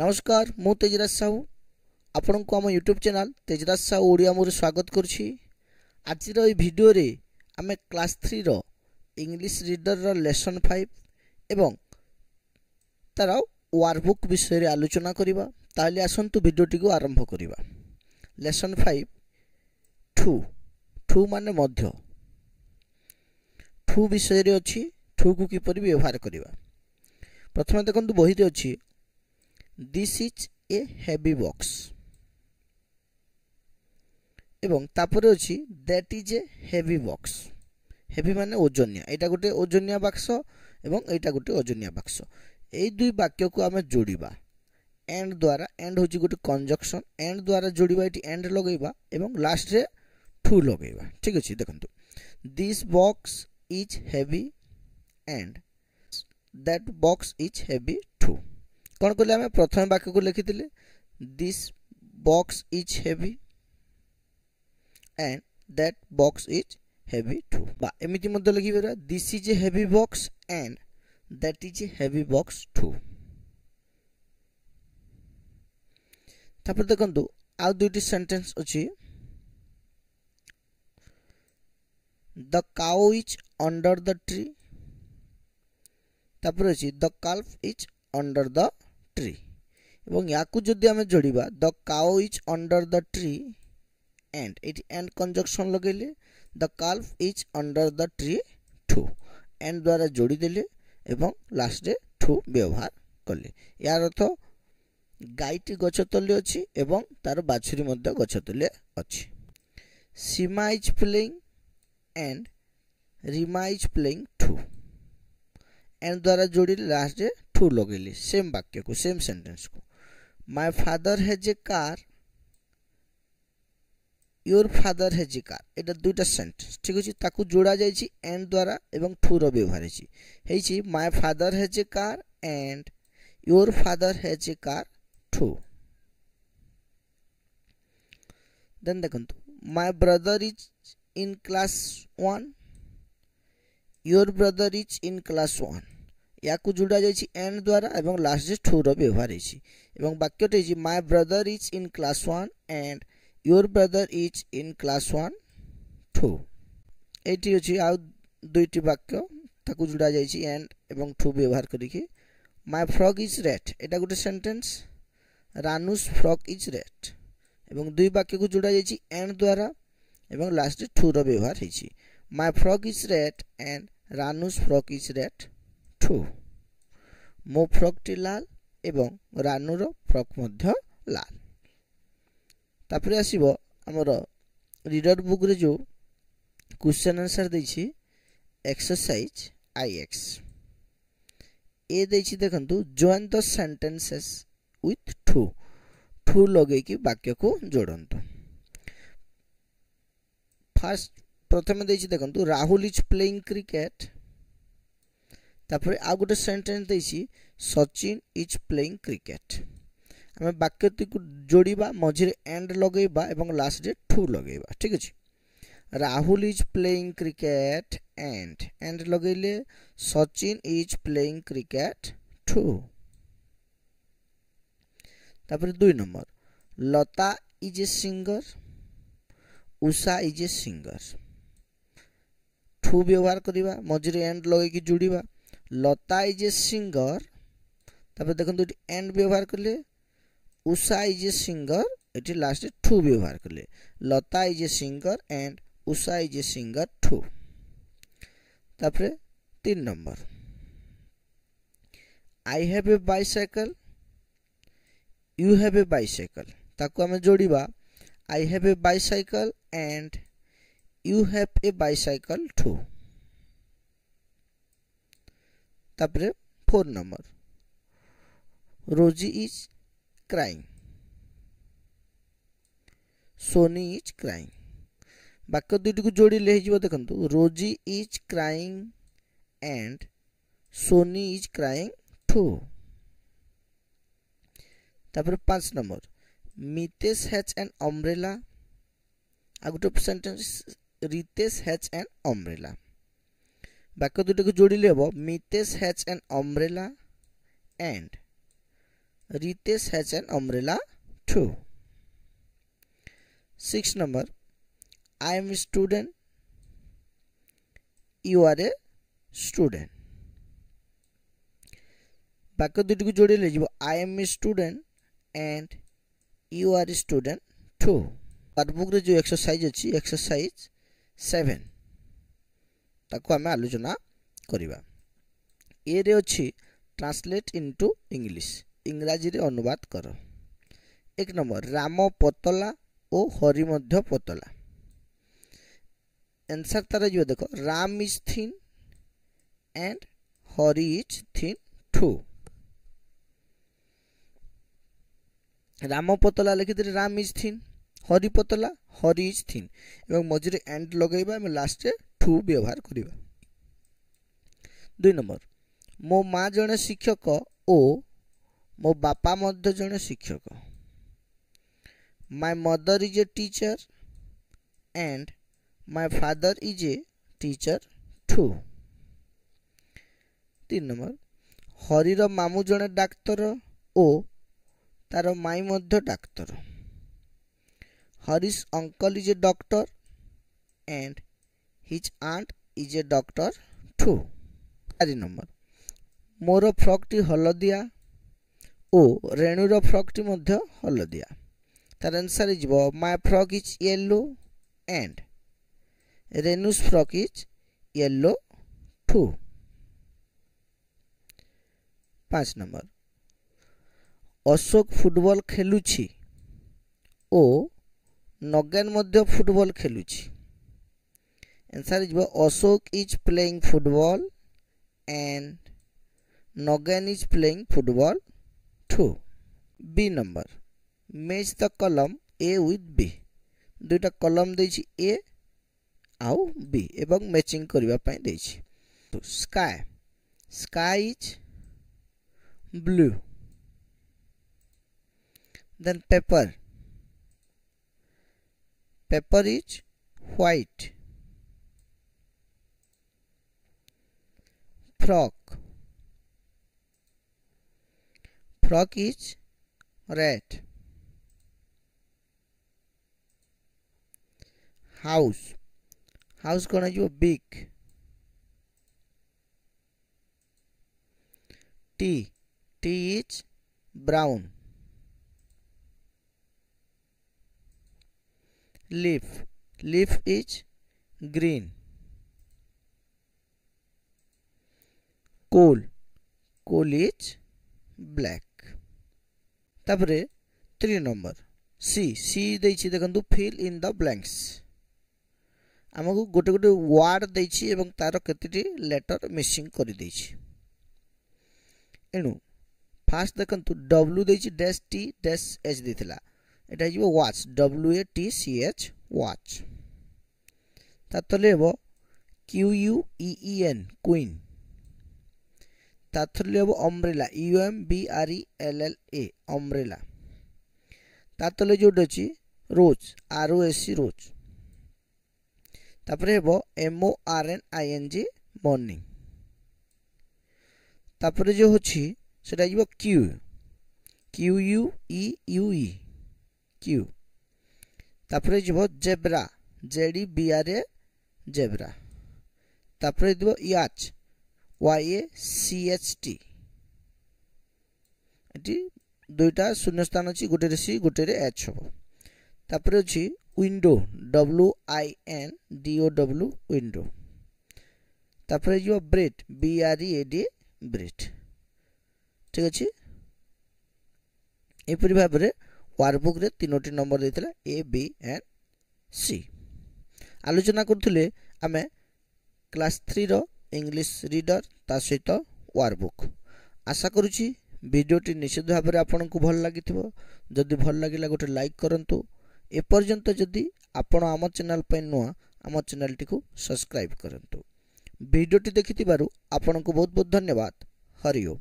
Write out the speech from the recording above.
नमस्कार मु तेजराज साहू आपण को आम यूट्यूब चैनल तेजराज साहू ओडिया मोर स्वागत करुछि। आज भिडियो रे आमे क्लास 3 रो इंग्लिश रीडर रो लेसन 5 एवं तार वर्कबुक विषय रे आलोचना करिबा। ताले आसंतु भिडियोटी को आरंभ करिबा। लेसन 5 ठू माने मध्य ठू विषय रे अछि। ठू को किपरि व्यवहार करिबा। प्रथम देखंतु बही रे अछि This is a heavy box एवं तापर अछि that is a heavy box। heavy माने ओजनिया। एटा गोटे ओजनिया बाक्स एवं एटा गोटे ओजनिया बाक्स। एई दुई वाक्य को आमे जोड़िबा एंड द्वारा। एंड होची गोटे कंजक्शन। एंड द्वारा जोड़िबा। एटी एंड लगेबा एवं लास्ट रे टू लगेबा। ठीक अछि। देखंतु This box is heavy and that box is heavy too। कौन कहले आमे प्रथम वाक्य को लिखिथिले this box is heavy and that box is heavy too. बा एमिति मध्ये लिखि बेरा this is a heavy box and that is a heavy box too. तापर देखंतु आ दुईटी सेंटेंस अछि the cow is under the tree. तापर अछि the calf is under the tree एवं याकू जदि आमे जोड़िबा the cow is under the tree and एटी एंड कंजक्शन लगेले the calf is under the tree too. And द्वारा जोड़ी देले एवं लास्ट रे टू व्यवहार करले। यार अर्थ गायटी गछ तले अछि एवं तार बाछुरी मध्ये गछ तले अछि। Seema is playing and Reema is playing too. And द्वारा जोड़ी लास्ट रे टू लगेली। सेम वाक्य को सेम सेंटेंस को my father has a car your father has a car. एटा दुईटा सेंटेंस। ठीक अछि। ताकू जोड़ा जायछि एंड द्वारा एवं टू रो व्यवहार हेछि my father has a car and your father has a car too. Then देखंतु my brother is in class 1 your brother is in class 1। याकू जोड़ा जायछि एंड द्वारा एवं लास्ट जे टू रो व्यवहार हेछि एवं वाक्यटे हेछि my brother is in class 1 and your brother is in class 1 too. एटी अछि आ दुईटी वाक्य ताकू जोड़ा जायछि एंड एवं टू व्यवहार करिकि माय फ्रॉग इज रेड। एटा गोटे सेंटेंस रानुस फ्रॉग इज रेड एवं दुई वाक्य को जोड़ा जायछि एंड द्वारा एवं लास्ट टू रो व्यवहार हेछि my frog is red and Ranu's frog is red too. मो फ्रॉक टी लाल एवं रानुर फ्रॉक मध्य लाल। तापरे आसीबो हमर रीडर बुक रे जो क्वेश्चन आंसर दैछि एक्सरसाइज IX ए दैछि देखंतु join the sentences with too. Too लगे कि वाक्य को जोड़ंतु। फर्स्ट प्रथम दैछि देखंतु राहुल इज प्लेइंग क्रिकेट। तापर आ गोटे सेंटेंस दैछि सचिन इज प्लेइंग क्रिकेट। हमें वाक्यटी को जोड़िबा मझिरे एंड लगेबा एवं लास्ट रे टू लगेबा। ठीक अछि। Rahul is playing cricket and लगेले Sachin is playing cricket too. तापर 2 number Lata is a singer Usha is a singer. Too व्यवहार करिबा मझिरे एंड लगे कि जोड़िबा लता इज ए सिंगर। तापर देखंतु एंड व्यवहार करले उषा इज ए सिंगर। एटी लास्ट टू व्यवहार करले Lata is a singer and Usha is a singer too. तापर 3 number I have a bicycle you have a bicycle. ताको हमें जोड़िबा I have a bicycle and you have a bicycle too. तापर 4 number Rosy is crying Sony is crying. वाक्य दुईटी को जोड़ी ले हिजबो देखंतु Rosy is crying and Sony is crying to. तापर 5 number Mitesh has an umbrella. आ गोटे sentence Ritesh has an umbrella. वाक्य दुईटा को जोड़ी ले हबो Mitesh has an umbrella and Ritesh has an umbrella too. 6 number, I am a student, you are a student. ବାକ୍ୟ ଦୁଇଟି କୁ ଯୋଡ଼ି ଲେଖିବ I am a student and you are a student too. Workbook रे जो एक्सरसाइज अछि एक्सरसाइज 7 ताको आमे आलोचना करिबा। ए रे अछि ट्रांसलेट इनटू इंग्लिश, इंग्रजी रे अनुवाद कर। 1 नंबर, राम पतला ओ हरि मध्य पतला। आंसर तार जो देखो, Ram is thin and Hari is thin too. Ram पतला लिखिते राम इज थिन, हरि पतला हरि इज थिन एवं मझे एंड लगेबा हम लास्ट रे टू व्यवहार करिबा। 2 नंबर, मो माँ जने शिक्षक ओ मो बापा मध्य जने शिक्षक। My mother is a teacher and my father is a teacher too. 3 number, हरिर मामू जने डाक्तर ओ तार माई मध्य डाक्तर। Harish uncle is a doctor and his aunt is a doctor too. 4 number, मोर फ्रॉक टी हलदिया ओ रेणुर फ्रॉक टी मध्य हलदिया। तार answer is my frock is yellow and Renu's frock is yellow too. 5 number, Ashok football खेलुछि ओ नगेन मध्य फुटबॉल खेलुछि। Answer is Ashok is playing football and Nagen is playing football too. B number, match the column A with B. दुईटा कलम देछि ए आउ B एवं matching करबा पई देछि। तो sky, sky is blue. Then pepper, pepper is white. Frog, frog is red. House, house gonna be big. Tea, tea is brown. Leaf, leaf is green. Coal, coal is black. तापरे 3 number, सी, सी देछि देखंतु fill in the blanks. हमकु गोटे गोटे word देछि एवं तार केतेटी letter missing करि देछि। एनु फास्ट देखंतु डब्ल्यू देछि डैश टी डैश एच देथिला, एटा हिबो watch, W A T C H watch. तातले हेबो Q U E E N queen. तातले हेबो umbrella, U M B R E L L A umbrella. तातले जो अछि रोज, R O S C rose. तापरे हेबो M O R N I N G morning. तापरे जो अछि सेटा हिबो queue, Q U E U E queue. तापरे जीवो zebra, Z E B R A zebra. तापरे दिबो yacht, Y A C H T. एटी दुईटा शून्य स्थान अछि, गोटे रे सी गोटे रे एच हो। तापरे अछि window, W I N D O W window. तापरे जीवो bread, B R E A D bread. ठीक अछि। एपरि भाबरे वर्कबुक रे 3टी नंबर देथिला ए बी एंड सी। आलोचना करथुले आमे क्लास 3 रो इंग्लिश रीडर ता सहित वर्कबुक। आशा करूची वीडियोटी निश्चित भाव में आपन को भल लागिथिबो। जदि भल लागिला गोटे लाइक करंतु। ए पर्यंत जदि आपण आम चैनल पे नुआ आम चैनल टी को सब्सक्राइब करंतु। वीडियोटी देखिथिबारु आपन को बहुत बहुत धन्यवाद। हरि ओम।